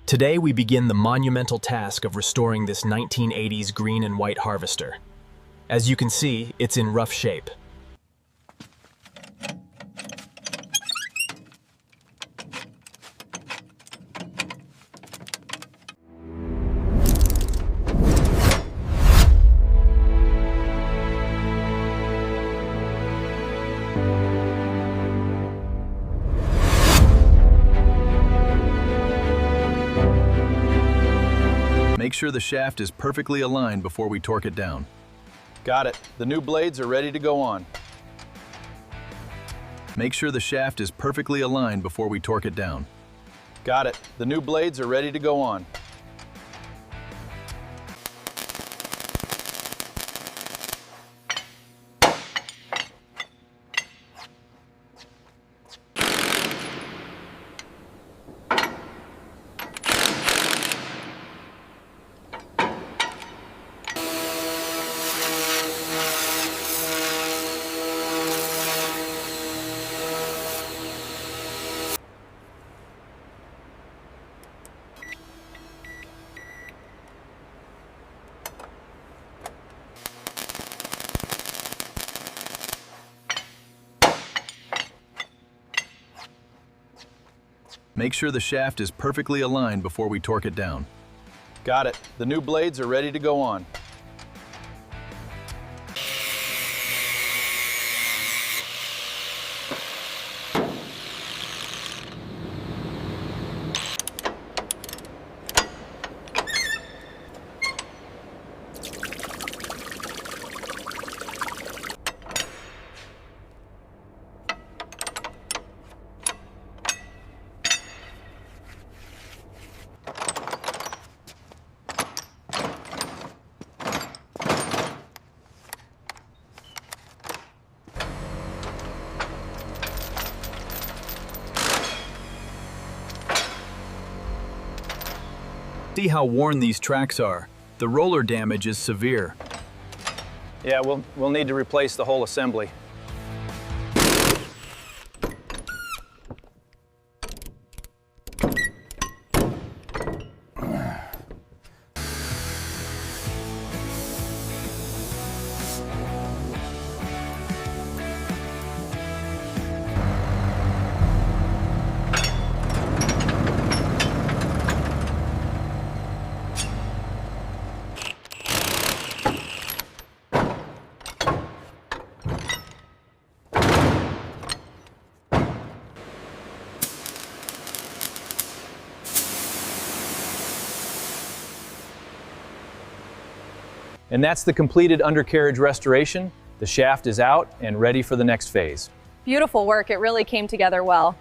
Today we begin the monumental task of restoring this 1980s green and white harvester. As you can see, it's in rough shape. Make sure the shaft is perfectly aligned before we torque it down. Got it. The new blades are ready to go on. Make sure the shaft is perfectly aligned before we torque it down. Got it. The new blades are ready to go on. Make sure the shaft is perfectly aligned before we torque it down. Got it. The new blades are ready to go on. See how worn these tracks are. The roller damage is severe. Yeah, we'll need to replace the whole assembly. And that's the completed undercarriage restoration. The shaft is out and ready for the next phase. Beautiful work. It really came together well.